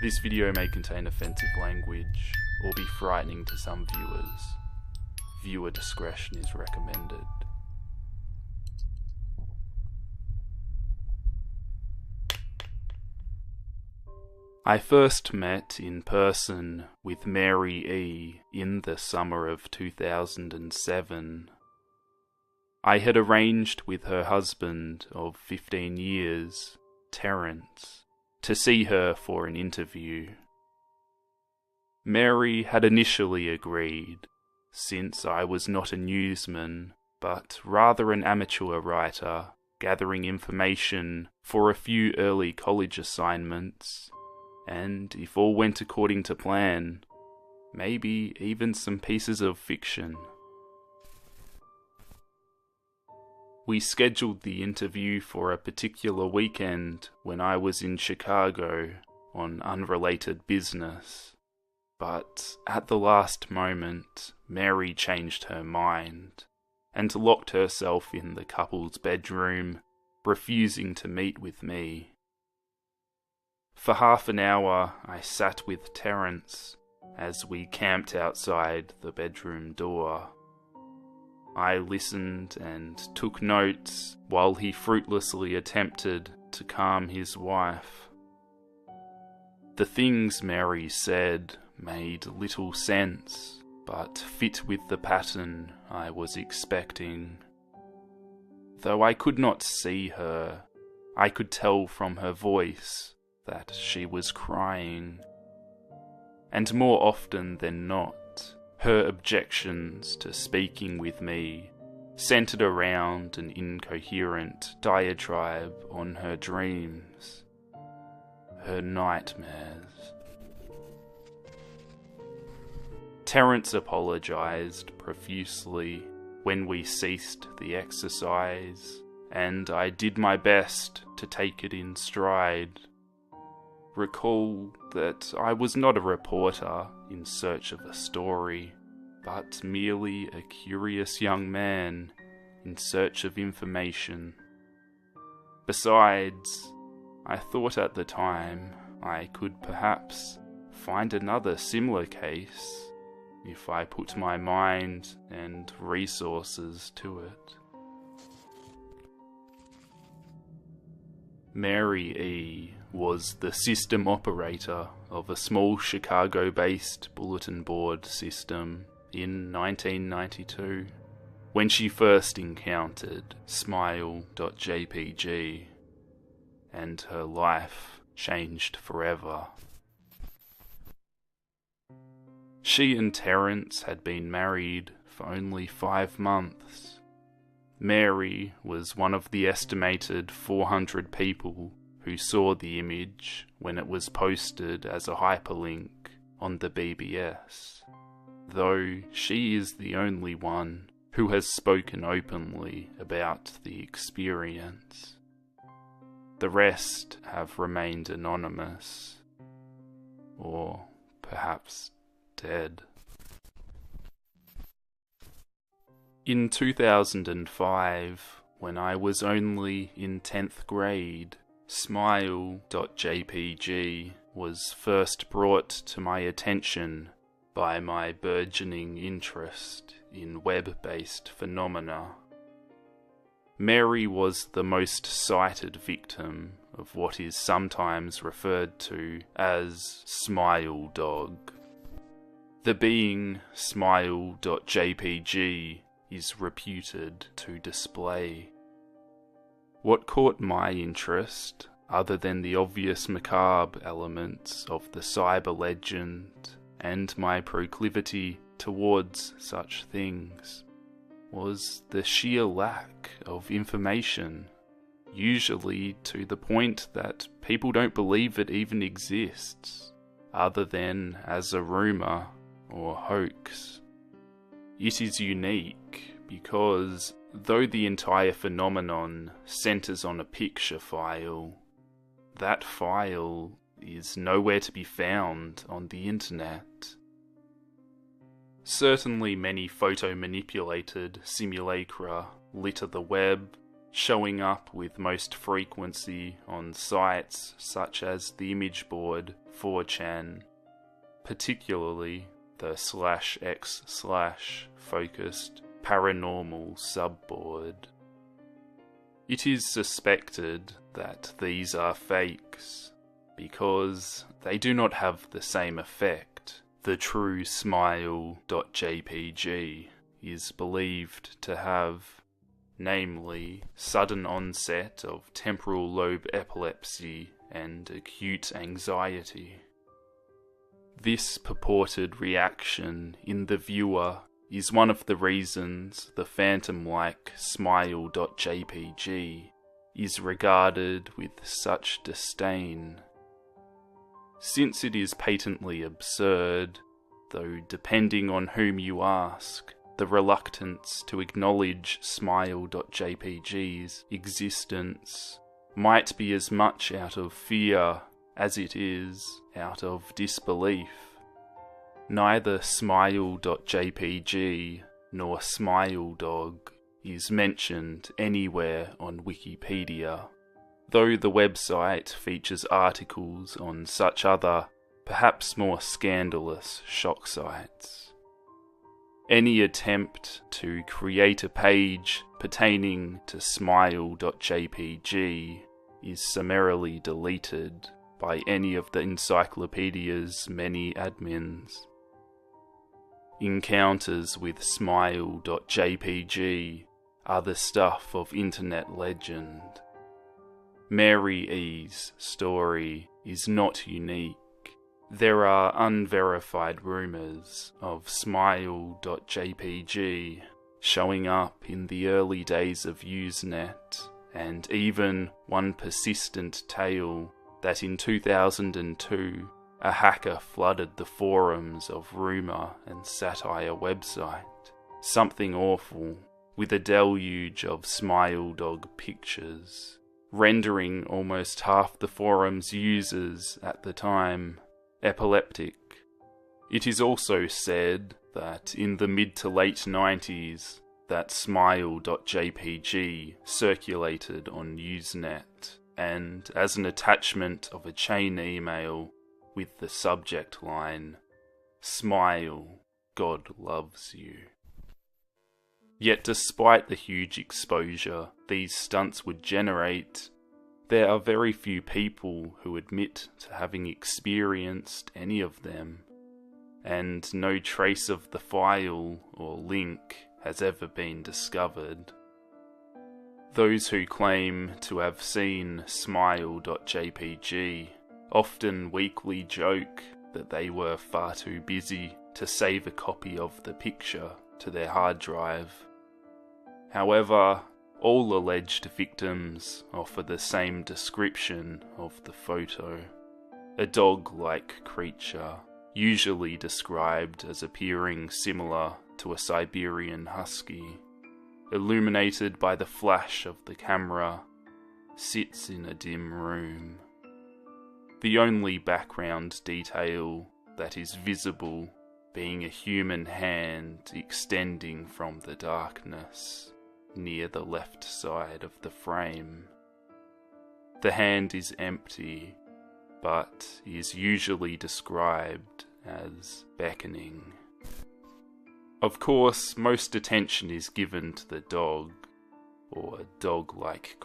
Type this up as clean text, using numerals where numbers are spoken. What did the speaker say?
This video may contain offensive language or be frightening to some viewers. Viewer discretion is recommended. I first met in person with Mary E. in the summer of 2007. I had arranged with her husband of 15 years, Terence, to see her for an interview. Mary had initially agreed, since I was not a newsman, but rather an amateur writer, gathering information for a few early college assignments, and if all went according to plan, maybe even some pieces of fiction. We scheduled the interview for a particular weekend when I was in Chicago on unrelated business, but at the last moment, Mary changed her mind and locked herself in the couple's bedroom, refusing to meet with me. For half an hour, I sat with Terence as we camped outside the bedroom door. I listened and took notes while he fruitlessly attempted to calm his wife. The things Mary said made little sense, but fit with the pattern I was expecting. Though I could not see her, I could tell from her voice that she was crying. And more often than not, her objections to speaking with me centered around an incoherent diatribe on her dreams, her nightmares. Terence apologized profusely when we ceased the exercise, and I did my best to take it in stride. Recall that I was not a reporter in search of a story, but merely a curious young man in search of information. Besides, I thought at the time I could perhaps find another similar case if I put my mind and resources to it. Mary E. was the system operator of a small Chicago-based bulletin board system in 1992, when she first encountered Smile.jpg, and her life changed forever. She and Terence had been married for only 5 months. Mary was one of the estimated 400 people who saw the image when it was posted as a hyperlink on the BBS, though she is the only one who has spoken openly about the experience. The rest have remained anonymous, or perhaps dead. In 2005, when I was only in 10th grade, Smile.jpg was first brought to my attention by my burgeoning interest in web-based phenomena. Mary was the most cited victim of what is sometimes referred to as Smile Dog. The being Smile.jpg is reputed to display. What caught my interest, other than the obvious macabre elements of the cyber legend and my proclivity towards such things, was the sheer lack of information, usually to the point that people don't believe it even exists, other than as a rumour or hoax. It is unique because, though the entire phenomenon centers on a picture file, that file is nowhere to be found on the internet. Certainly many photo-manipulated simulacra litter the web, showing up with most frequency on sites such as the image board 4chan, particularly the /x/ focused paranormal subboard. It is suspected that these are fakes because they do not have the same effect the true smile.jpg is believed to have, namely sudden onset of temporal lobe epilepsy and acute anxiety. This purported reaction in the viewer is one of the reasons the phantom-like smile.jpg is regarded with such disdain. Since it is patently absurd, though depending on whom you ask, the reluctance to acknowledge smile.jpg's existence might be as much out of fear as it is out of disbelief. Neither smile.jpg nor smiledog is mentioned anywhere on Wikipedia, though the website features articles on such other, perhaps more scandalous shock sites. Any attempt to create a page pertaining to smile.jpg is summarily deleted by any of the encyclopedia's many admins. Encounters with smile.jpg are the stuff of internet legend. Mary E's story is not unique. There are unverified rumours of smile.jpg showing up in the early days of Usenet, and even one persistent tale that in 2002 a hacker flooded the forums of rumour and satire website Something Awful with a deluge of smiledog pictures, rendering almost half the forum's users at the time epileptic. It is also said that in the mid to late 90s that smile.jpg circulated on Usenet, and as an attachment of a chain email with the subject line, "Smile, God loves you." Yet despite the huge exposure these stunts would generate, there are very few people who admit to having experienced any of them, and no trace of the file or link has ever been discovered. Those who claim to have seen smile.jpg often weakly joke that they were far too busy to save a copy of the picture to their hard drive. However, all alleged victims offer the same description of the photo: a dog-like creature, usually described as appearing similar to a Siberian husky, illuminated by the flash of the camera, sits in a dim room. The only background detail that is visible being a human hand extending from the darkness near the left side of the frame. The hand is empty, but is usually described as beckoning. Of course, most attention is given to the dog, or dog-like